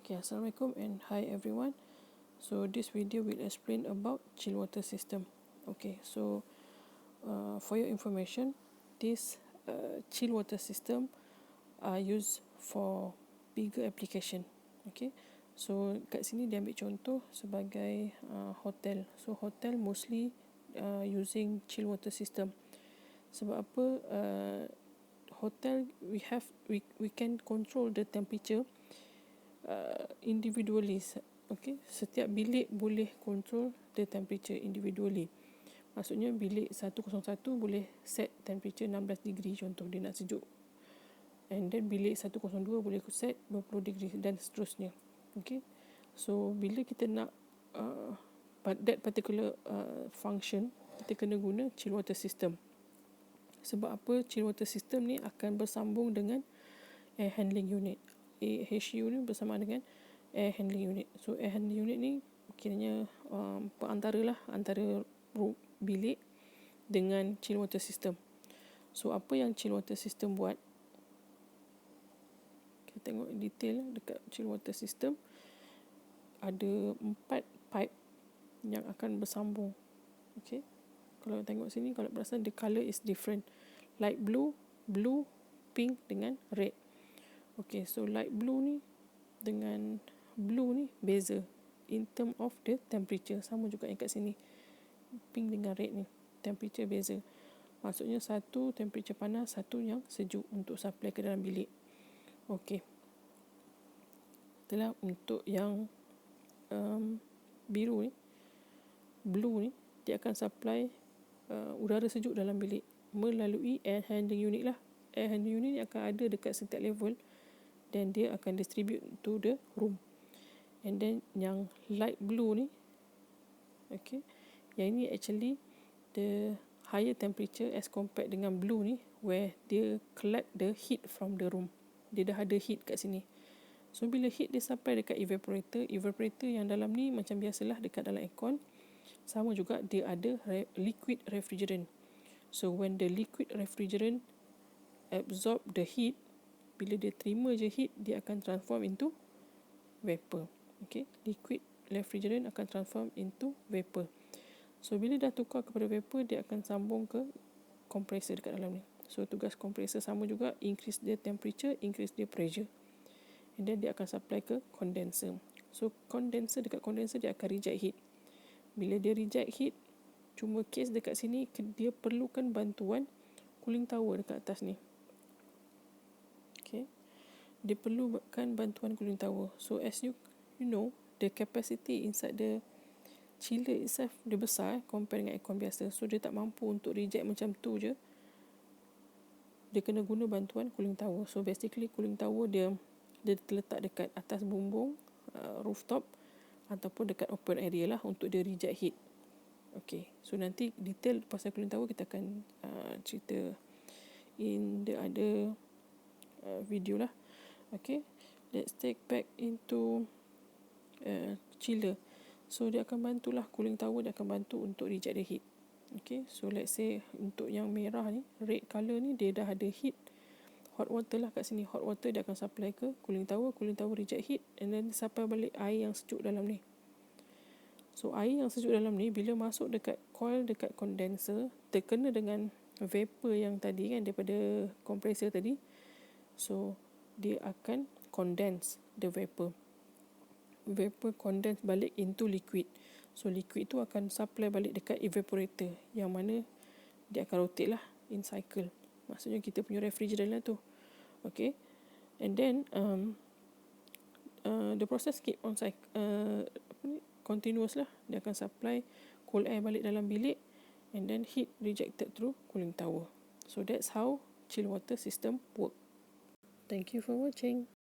Okay, Assalamualaikum and hi everyone. So this video will explain about chill water system. Okay, so for your information, this chill water system are used for bigger application. Okay, so kat sini dia ambil contoh sebagai hotel. So hotel mostly using chill water system. Sebab apa? Hotel we can control the temperature individually. Okay, setiap bilik boleh control the temperature individually. Maksudnya bilik 101 boleh set temperature 16 degree, contoh dia nak sejuk, and then bilik 102 boleh set 20 degree dan seterusnya. Okay, so bila kita nak that particular function, kita kena guna chill water system. Sebab apa? Chill water system ni akan bersambung dengan air handling unit. AHU ni bersama dengan air handling unit. So air handling unit ni kiranya perantara lah antara bilik dengan chill water system. So apa yang chill water system buat, kita tengok detail dekat chill water system. Ada 4 pipe yang akan bersambung. Okay, kalau tengok sini, kalau perasan the colour is different. Light blue, blue, pink dengan red. Okay, so light blue ni dengan blue ni beza in term of the temperature. Sama juga yang kat sini, pink dengan red ni temperature beza. Maksudnya satu temperature panas, satu yang sejuk untuk supply ke dalam bilik. Okay, itulah untuk yang biru ni, blue ni, dia akan supply udara sejuk dalam bilik melalui air handling unit lah. Air handling unit ni akan ada dekat setiap level dan dia akan distribute to the room. And then yang light blue ni, okay, yang ini actually the higher temperature as compared dengan blue ni, where dia collect the heat from the room. Dia dah ada heat kat sini. So bila heat dia sampai dekat evaporator, evaporator yang dalam ni macam biasalah dekat dalam aircon, sama juga dia ada liquid refrigerant. So when the liquid refrigerant absorb the heat, bila dia terima je heat, dia akan transform into vapor. Okay, liquid refrigerant akan transform into vapor. So bila dah tukar kepada vapor, dia akan sambung ke compressor dekat dalam ni. So tugas compressor sama juga, increase dia temperature, increase dia pressure, and then dia akan supply ke condenser. So condenser, dekat condenser dia akan reject heat. Bila dia reject heat, cuma case dekat sini dia perlukan bantuan cooling tower dekat atas ni. Okay, dia perlukan bantuan cooling tower. So as you know, the capacity inside the chiller itself dia besar compare dengan aircon biasa. So dia tak mampu untuk reject macam tu je. Dia kena guna bantuan cooling tower. So basically cooling tower dia terletak dekat atas bumbung rooftop ataupun dekat open area lah untuk dia reject heat. Okay, so nanti detail pasal cooling tower kita akan cerita in the other video lah. Okay, let's take back into chiller. So dia akan bantulah, cooling tower dia akan bantu untuk reject the heat. Okay, so let's say untuk yang merah ni, red colour ni, dia dah ada heat, hot water lah kat sini. Hot water dia akan supply ke cooling tower reject heat, and then supply balik air yang sejuk dalam ni. So air yang sejuk dalam ni bila masuk dekat coil, dekat condenser, terkena dengan vapor yang tadi kan, daripada compressor tadi. So dia akan condense the vapor condense balik into liquid. So liquid tu akan supply balik dekat evaporator, yang mana dia akan rotate lah in cycle. Maksudnya kita punya refrigerant lah tu. Okay, and then the process keep on continuous lah. Dia akan supply cold air balik dalam bilik, and then heat rejected through cooling tower. So that's how chill water system work. Thank you for watching.